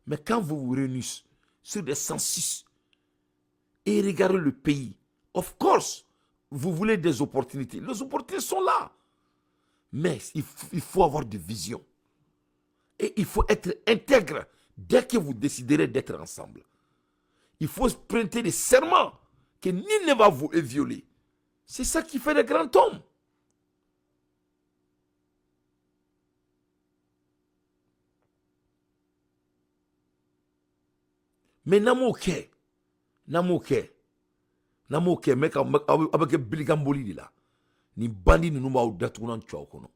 Mais quand vous vous réunissez sur des 106 et regardez le pays, of course, vous voulez des opportunités. Les opportunités sont là. Mais il faut avoir de vision. Et il faut être intègre dès que vous déciderez d'être ensemble. Il faut prêter des serments que nul ne va vous violer. C'est ça qui fait des grands hommes. Mais namoke, mais avec Biligamboli de là, ni bandi nous m'au datounan tchoukono.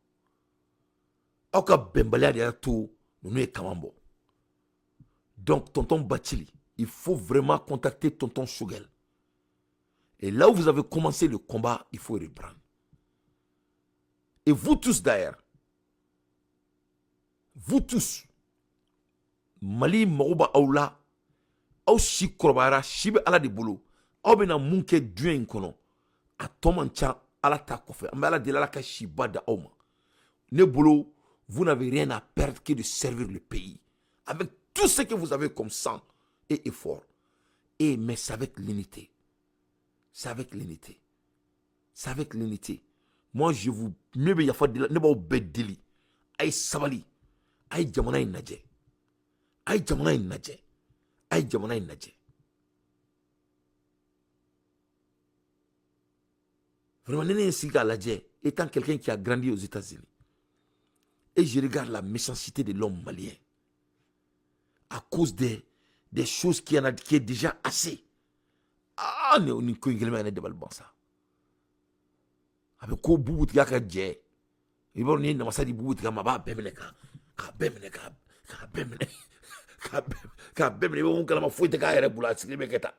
Aka bembalia de tout, nous est kamambo. Donc, tonton Batili, il faut vraiment contacter tonton Shugel. Et là où vous avez commencé le combat, il faut reprendre. Et vous tous d'ailleurs, vous tous, Mali Marouba Aoula, Aou si Korobara, Shibe ala de boulot, Aou bena munke duen kono, a tomancha ala ta kofe, ala de la ka shiba da Auma. Ne boulot, vous n'avez rien à perdre que de servir le pays. Avec tout ce que vous avez comme sang et effort. Et mais c'est avec l'unité. C'est avec l'unité. C'est avec l'unité. Moi, je vous... Ne pas bedeli. Aïe sabali. Aïe jamana inadje. Aïe jamana inadje. Aïe jamana inadje. Vraiment, Néné Siga Ladje, étant quelqu'un qui a grandi aux États-Unis, et je regarde la méchanceté de l'homme malien, à cause des choses qui est déjà assez. Ah, on est quoi il de balbansa. Avec quoi bout de gars dje. Il va venir dans ma salle de bout de gars maba bemeneka. Ka bemeneka. Ka bemeneka. Ka bemeneka. On kala ma fouille de gars et boula si les gars.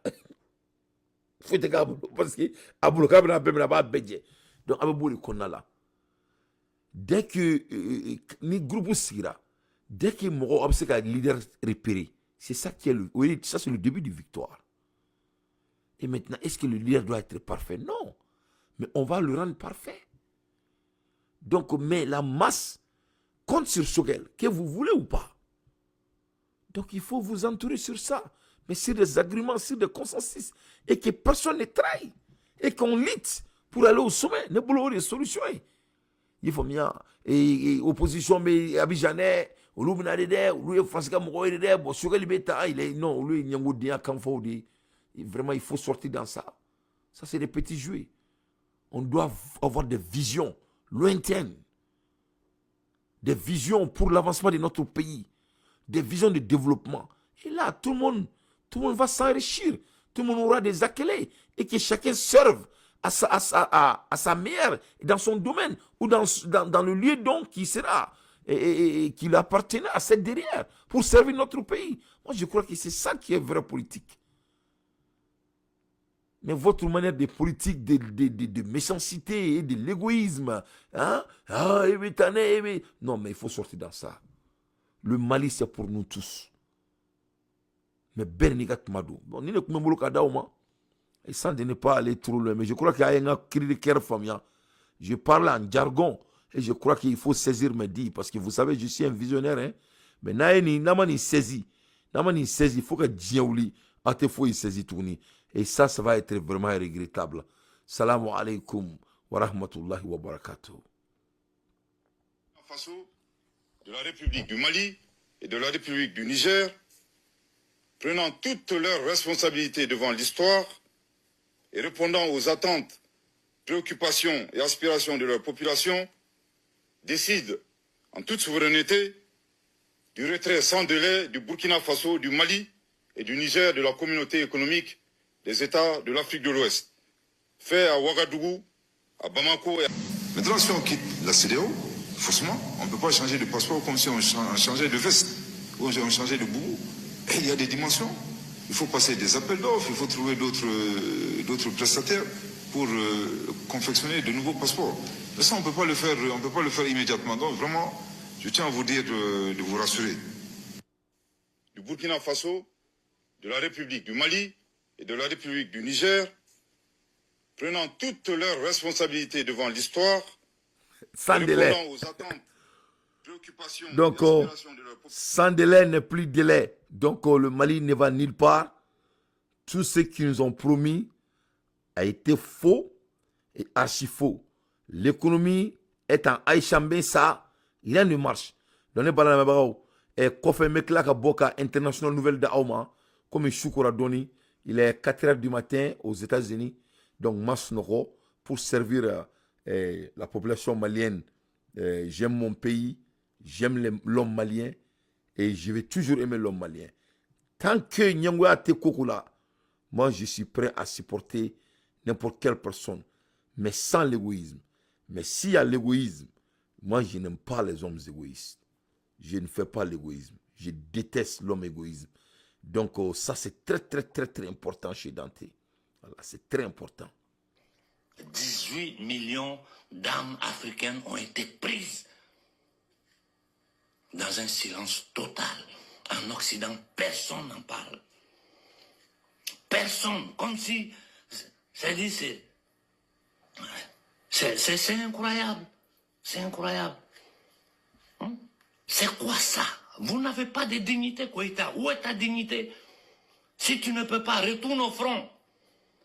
Fouille de gars parce que abou le gars na bemeneka ba bedje. Donc avec bout de konala. Dès que ni groupe sira, dès que mon obséquer leader repéré, c'est ça qui est le, oui, ça c'est le début de victoire. Et maintenant, est-ce que le leader doit être parfait? Non. Mais on va le rendre parfait. Donc, mais la masse compte sur Shogel, que vous voulez ou pas. Donc, il faut vous entourer sur ça. Mais sur des agréments, sur des consensus. Et que personne ne trahit. Et qu'on lutte pour aller au sommet. Ne boulot des solutions. Il faut bien. Et opposition, mais Abidjanais, ou l'Ouminadede, ou l'Oué Francisca Mouroïde, bon, Shogel Beta, il est, non, lui, il y a un dia Kamfaudi. Vraiment, il faut sortir dans ça. Ça, c'est des petits jouets. On doit avoir des visions lointaines. Des visions pour l'avancement de notre pays. Des visions de développement. Et là, tout le monde va s'enrichir. Tout le monde aura des accolades. Et que chacun serve à sa mère, dans son domaine, ou dans le lieu donc qui sera, et qui lui appartenait à cette derrière, pour servir notre pays. Moi, je crois que c'est ça qui est vraie politique. Mais votre manière de politique, de méchanceté et de l'égoïsme, hein? Ah, non, mais il faut sortir dans ça. Le Mali, c'est pour nous tous. Mais Bernigat Madou. Bon, ni ne peux pas me et sans de ne pas aller trop loin. Mais je crois qu'il y a un cri de cœur famille. Je parle en jargon. Et je crois qu'il faut saisir mes dits. Parce que vous savez, je suis un visionnaire. Hein? Mais Namani saisi. Namani saisi. Il faut que Djiaouli, il saisi tourner. Et ça va être vraiment regrettable. Salam alaikum wa rahmatullahi wa barakatuh. De la République du Mali et de la République du Niger, prenant toutes leurs responsabilités devant l'histoire et répondant aux attentes, préoccupations et aspirations de leur population, décident en toute souveraineté du retrait sans délai du Burkina Faso, du Mali et du Niger de la communauté économique des États de l'Afrique de l'Ouest, fait à Ouagadougou, à Bamako et à... Maintenant, si on quitte la CEDEAO, forcément, on ne peut pas changer de passeport comme si on changeait de veste ou on changeait de boubou. Et il y a des dimensions. Il faut passer des appels d'offres, il faut trouver d'autres prestataires pour confectionner de nouveaux passeports. Mais ça, on ne peut pas le faire immédiatement. Donc vraiment, je tiens à vous dire de vous rassurer. Du Burkina Faso, de la République du Mali et de la République du Niger, prenant toutes leurs responsabilités devant l'histoire, sans délai. Aux attentes, préoccupations et Donc, aspirations de leur population. sans délai n'est plus délai. Donc, le Mali ne va nulle part. Tout ce qu'ils nous ont promis a été faux et archi faux. L'économie est en Aïchambé, ça, rien ne marche. Donc, les balans, et Kofe Meklaka Boka International Nouvelle d'Aoma, comme Choukora Doni, il est 4 h du matin aux États-Unis. Donc, Masnoko, pour servir la population malienne. J'aime mon pays, j'aime l'homme malien et je vais toujours aimer l'homme malien. Tant que Nyangwa te Kokula, moi je suis prêt à supporter n'importe quelle personne, mais sans l'égoïsme. Mais s'il y a l'égoïsme, moi je n'aime pas les hommes égoïstes. Je ne fais pas l'égoïsme. Je déteste l'homme égoïsme. Donc ça c'est très très très très important chez Dante. Voilà, c'est très important. 18 millions d'âmes africaines ont été prises dans un silence total. En Occident, personne n'en parle. Personne. Comme si... C'est incroyable. C'est incroyable. Hein? C'est quoi ça? Vous n'avez pas de dignité, Koïta. Où est ta dignité? Si tu ne peux pas, retourne au front.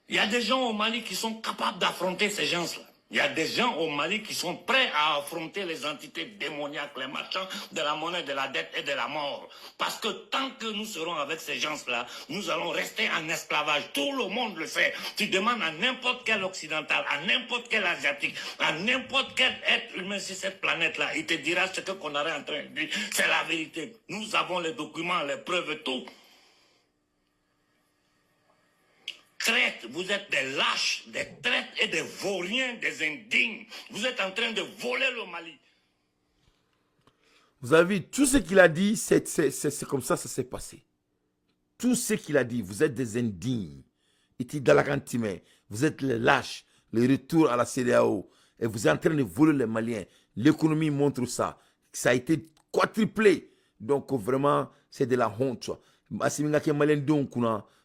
Il y a des gens au Mali qui sont capables d'affronter ces gens-là. Il y a des gens au Mali qui sont prêts à affronter les entités démoniaques, les marchands de la monnaie, de la dette et de la mort. Parce que tant que nous serons avec ces gens-là, nous allons rester en esclavage. Tout le monde le sait. Tu demandes à n'importe quel occidental, à n'importe quel asiatique, à n'importe quel être humain sur cette planète-là, il te dira ce qu'on est en train de dire. C'est la vérité. Nous avons les documents, les preuves et tout. Traite, vous êtes des lâches, des traites et des vauriens, des indignes. Vous êtes en train de voler le Mali. Vous avez vu, tout ce qu'il a dit, c'est comme ça s'est passé. Tout ce qu'il a dit, vous êtes des indignes. Vous êtes les lâches, le retour à la CEDEAO. Et vous êtes en train de voler les Maliens. L'économie montre ça. Ça a été quadruplé. Donc vraiment, c'est de la honte.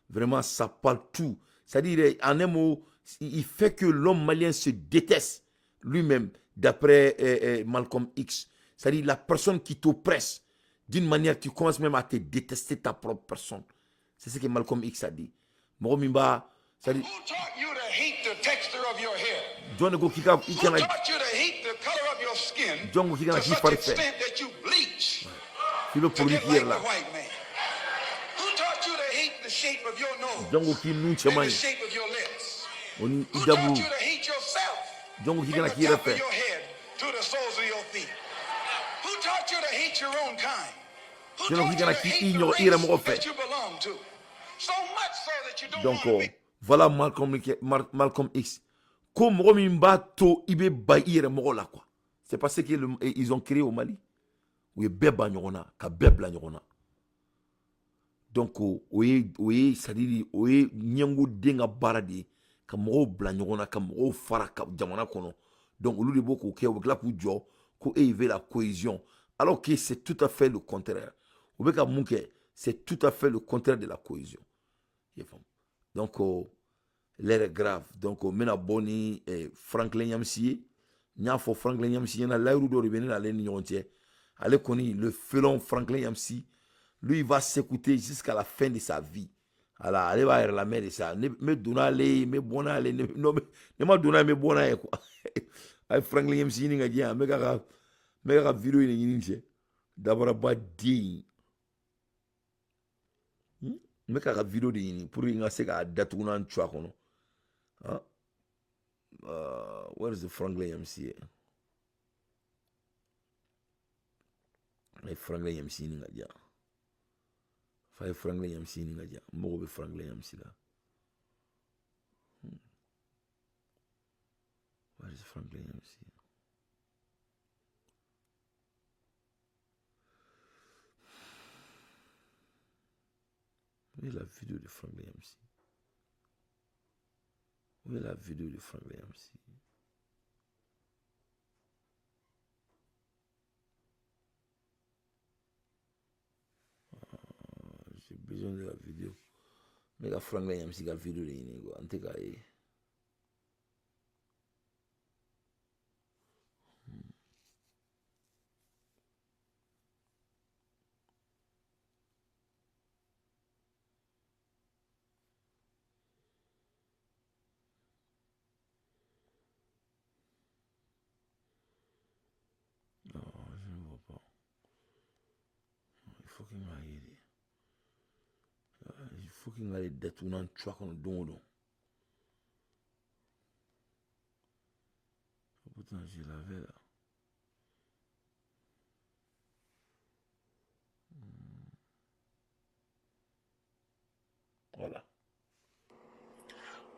Vraiment, ça parle tout. C'est-à-dire, en un mot, il fait que l'homme malien se déteste lui-même, d'après Malcolm X. C'est-à-dire, la personne qui t'oppresse, d'une manière, tu commences même à te détester ta propre personne. C'est ce que Malcolm X a dit. Moromimba, c'est-à-dire... Who taught you to hate the texture of your hair? John Go Kika, Who taught you to hate the color of your skin John Go Kika, to such extent that you bleach il veut to pour lui get qui est like là. the white man? Who taught you to hate the shape of your nose John Go Kika, nous, and the Chamaï. shape of your lips? On y Who Idabou. taught you to hate yourself John Go from Kika, the qui est top fait. of your head to the soles of your feet? Who taught you to hate your own kind? Who John Go taught you Kika, to qui hate the ignore, il race fait. that you belong to? So much so that you don't Donc, want to be. voilà Malcolm X. Comme Romimba to ibe baïre mogola quoi. C'est parce qu'ils ont créé au Mali. Où est beba nyona, ka bebla nyona. Donc, oui, c'est-à-dire, oui, nyango denga baradi, ka mogo bla nyona, ka mogo fara ka jamana kono. Donc, au lieu de beaucoup qui est là pour jo, pour élever la cohésion. Alors que c'est tout à fait le contraire. Au lieu de c'est tout à fait le contraire de la cohésion. Donc, l'air est grave. Donc, mena boni Franklin Yamsi, nya fo Franklin Yamsi, na l'air do revenir à l'union. Allez connaître le félon Franklin Yamsi, lui il va s'écouter jusqu'à la fin de sa vie. Alors, allez va la mère de ça. Me donner me bona aller, non me ma donner me bona quoi. Ay Franklin Yamsi ni ngadia, me ga vidéo ni ni d'abord ba di. Me ka vidéo de ni pour nga se ka datuna nchwa kono. Where is the Franklin Yamsi? Ay Franklin Yamsi ni ngadia. Fay Franklin Yamsi ni ngadia. Mo be Franklin Yamsi là. Where is Franklin Yamsi? Où est la vidéo de Franklin Yamsi? Où est la vidéo de Franklin Yamsi? J'ai besoin de la vidéo. Mais la Franklin Yamsi la vidéo de Inigo. En tout cas, fucking marié. Il faut qu'il ait d'être un choix qu'on donne. Pourtant, j'ai lavé là. Voilà.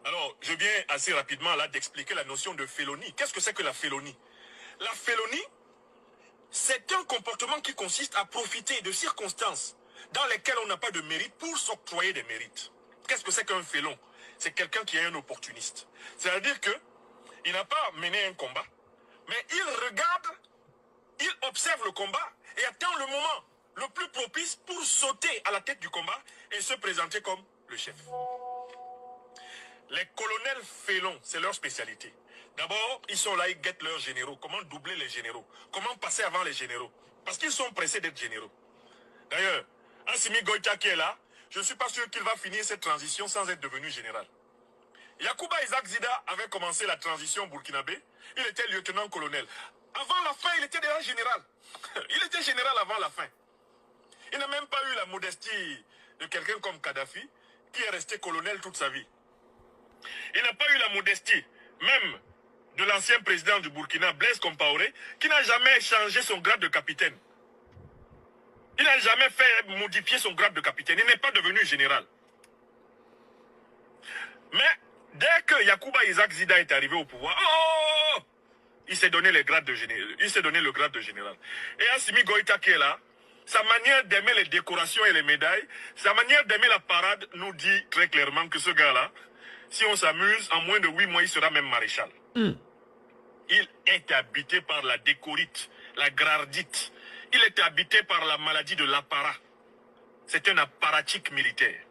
Alors, je viens assez rapidement là d'expliquer la notion de félonie. Qu'est-ce que c'est que la félonie? La félonie, c'est un comportement qui consiste à profiter de circonstances dans lesquelles on n'a pas de mérite pour s'octroyer des mérites. Qu'est-ce que c'est qu'un félon? C'est quelqu'un qui est un opportuniste. C'est-à-dire que il n'a pas mené un combat, mais il regarde, il observe le combat et attend le moment le plus propice pour sauter à la tête du combat et se présenter comme le chef. Les colonels félons, c'est leur spécialité. D'abord, ils sont là, ils guettent leurs généraux. Comment doubler les généraux? Comment passer avant les généraux? Parce qu'ils sont pressés d'être généraux. D'ailleurs, Assimi Goïta qui est là, je ne suis pas sûr qu'il va finir cette transition sans être devenu général. Yacouba Isaac Zida avait commencé la transition burkinabé. Il était lieutenant-colonel. Avant la fin, il était déjà général. Il était général avant la fin. Il n'a même pas eu la modestie de quelqu'un comme Kadhafi, qui est resté colonel toute sa vie. Il n'a pas eu la modestie, même de l'ancien président du Burkina, Blaise Compaoré, qui n'a jamais changé son grade de capitaine. Il n'a jamais fait modifier son grade de capitaine. Il n'est pas devenu général. Mais dès que Yacouba Isaac Zida est arrivé au pouvoir, il s'est donné le grade de général. Il s'est donné le grade de général. Et Assimi Goïta qui est là, sa manière d'aimer les décorations et les médailles, sa manière d'aimer la parade nous dit très clairement que ce gars-là, si on s'amuse, en moins de 8 mois, il sera même maréchal. Il est habité par la décorite, la gradite. Il est habité par la maladie de l'apparat. C'est un apparatique militaire.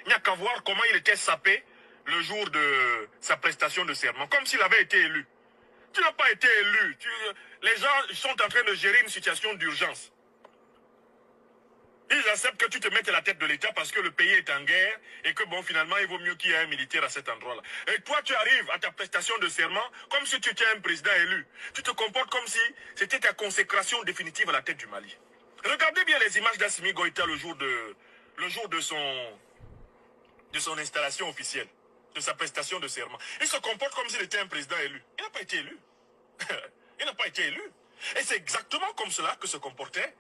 Il n'y a qu'à voir comment il était sapé le jour de sa prestation de serment, comme s'il avait été élu. Tu n'as pas été élu. Les gens sont en train de gérer une situation d'urgence. Ils acceptent que tu te mettes à la tête de l'État parce que le pays est en guerre et que bon, finalement, il vaut mieux qu'il y ait un militaire à cet endroit-là. Et toi, tu arrives à ta prestation de serment comme si tu étais un président élu. Tu te comportes comme si c'était ta consécration définitive à la tête du Mali. Regardez bien les images d'Assimi Goïta le jour de son installation officielle, de sa prestation de serment. Il se comporte comme s'il était un président élu. Il n'a pas été élu. Il n'a pas été élu. Et c'est exactement comme cela que se comportait